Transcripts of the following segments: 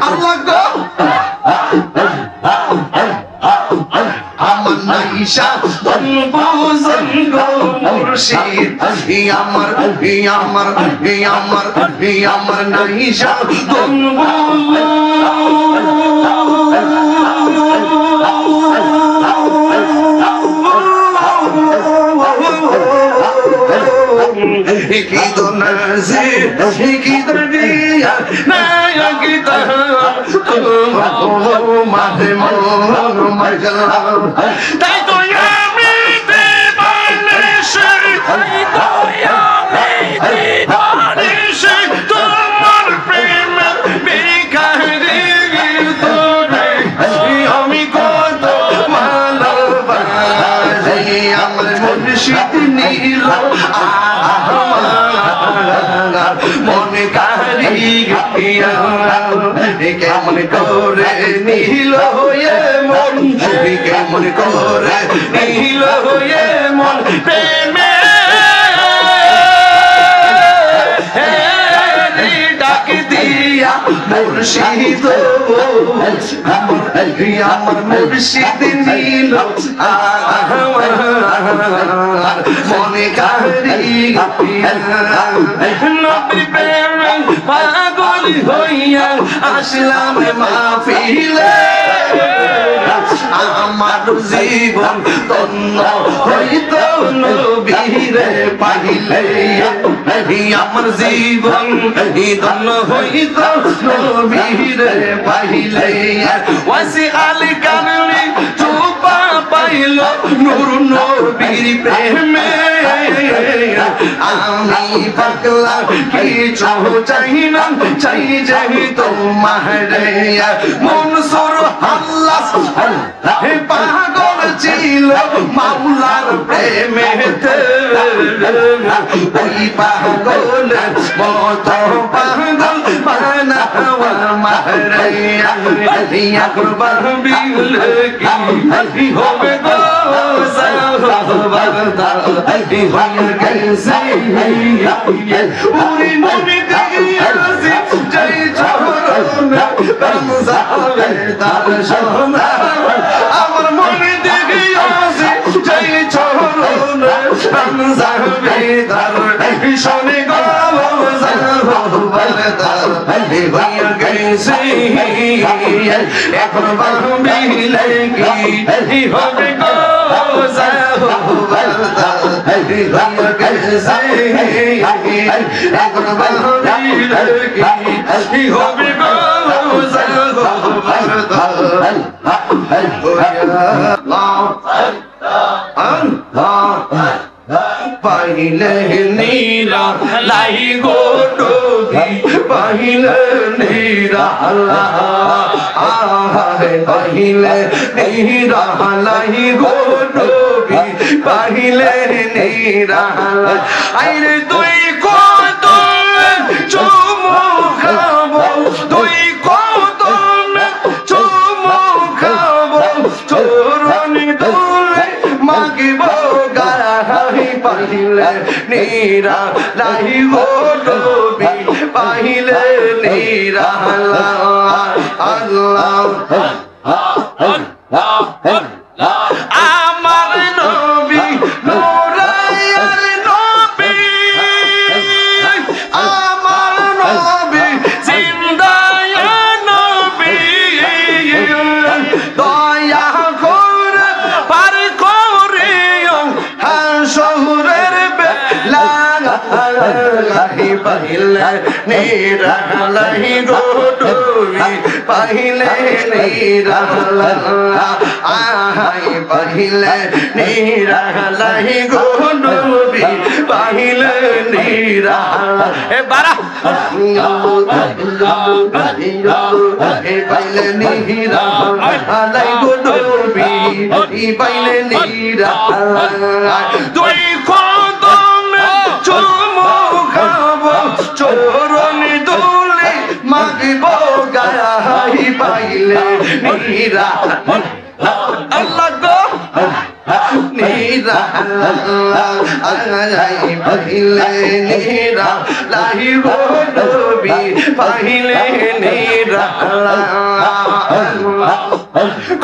আল্লাহ গো আমার নাইশা বুঝন গো মুর্শিদ আমার নাইশা কি দোনাজি কি দরিয়া না কি মাঝে মন মজলা তাই তো আমি দেবানিশে তাই তো আমি দেবানিশে তোমার প্রেম বেকারি তোরে আমি কত ভালোবাসি আমার মুর্শিদ নীল মনে কারি কেমন করে নীল হয়ে মন কেমন করে নীল হয়ে মন প্রেমে ডাক দিয়া মুর্শিদ আমার মুর্শিদ নীল মনে কারি নবী প্রেমে পাগল হইয়া আসলাম মাহফিলে আমার জীবন ধন্য হইত নবীরে পাইলে আমার জীবন ধন্য হইত নবীরে পাইলে ওয়াসি আলী কানলি চুপা পাইল নূর নবীর প্রেমে আমি পাগলা কিছু চাই না চাই যাই তোমারে মনসুর আল্লাহ পাগল ছিল মাওলার প্রেমেতে ওই পাগল মত পাগল বানাওয়া মারে কুরবান বিল কি হবে গো সাহবারদার হইয়া গেছে উনি মনে দিয়েছে জয় চরণ রমজানের তার সোনা আমার মনে দিয়েছে জয় চরণ রমজানের তার শোনে গো সাহবারদার হইয়া গেছে এখন বাহিলে কি হবে গো সাহবারদার হইয়া গেছে এখন বাহিলে কি হবে গো সাহবারদার পাইলে নীরা লাই গো ডোবি পাইলে নীরা পাইলে নীরা লাই গো ডোবি পাইলে নীরা আইরে তুই কত চুমু খাবো তুই কত চুমু খাবো চরণে তুলে মাগিব পাইলে নীরা লাই গো ডোবি পাইলে নীরা আল্লাহ আমার নবী নূরায়ার নবী আমার নবী জিন্দায়া নবী দয়া করে পার করিও হাসরের বেলা পাইলে নীরা লাই গো ডোবি পাইলে নীরা পাইলে নীরা লাই গো ডোবি পাইলে নীরা এ বারা পাইলে নীরা লাই গো ডোবি পাইলে নীরা তুই কত চুমু খাবো চরণ দুলে মাগিব গাই পাইলে নীরা আল্লাহ গো নীরা পাইলে নীরা লাহি গো নবী পাইলে নীরা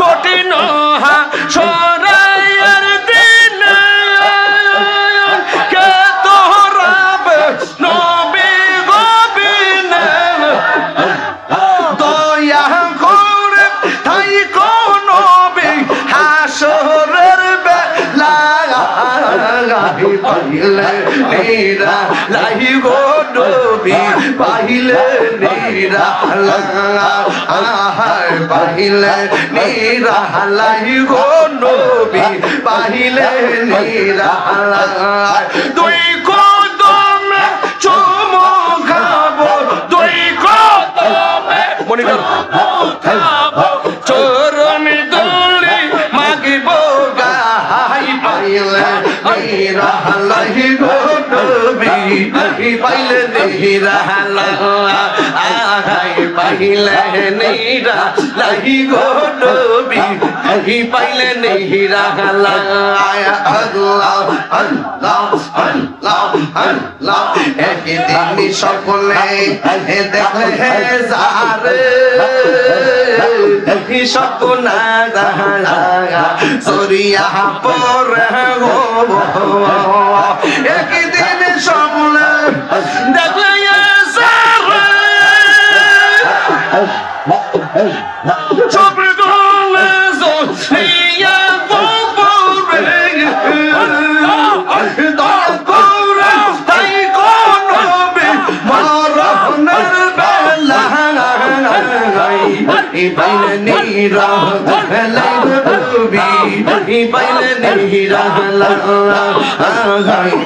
কঠিন হাসরের দিন কে তোরাবে নবী গোবিন দয়া করে তাই কোন নবী হাসরের বেলা পাইলে নীরা লাহি গো নবী পাইলে নীরা পাইলে নীরা লাহি গো নবী পাইলে নীরা দুই কদমে চুমু খাবো দুই কদমে মনিটর খাবো চরণ দুলি মাগিব গাই পাইলে নীরা লাহি গো নবী পাইলে নীরা পাইলে নীরা লাহি গো নবী পাইলে নীরা আল্লাহ আল্লাহ আল্লাহ আল্লাহ একদিন সকলে দেখলে যারে সপনা সরিয়া পরে একদিন সকলে দেখলে Chopper goes on, yeah, পাইলে নীরা লাইবি পাইলে নীরা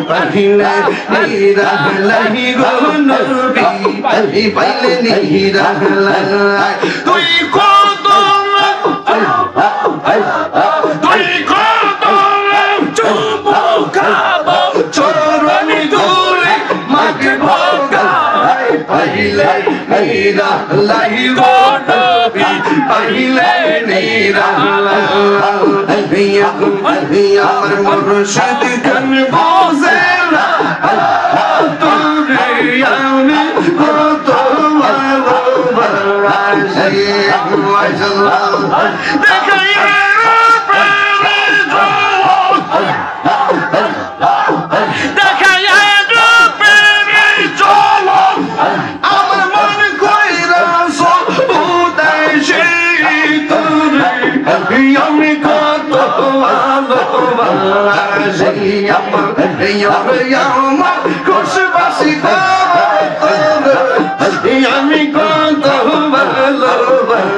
পাইলে নীরা লাহি গো নবী পাইলে নীরা তুই কত তুই কত চুমু খাবো চরণি দুলি মাকে ভোগাই পাইলে নীরা লাহি গো নবী পাইলে নীরা আমার মুর্শিদ গান বোঝে না তোরে আমি কত ভালোবাসি দেখাই আমি কত ভালোবাসি আমার খুশবাসি আমি কত ভালোবাসি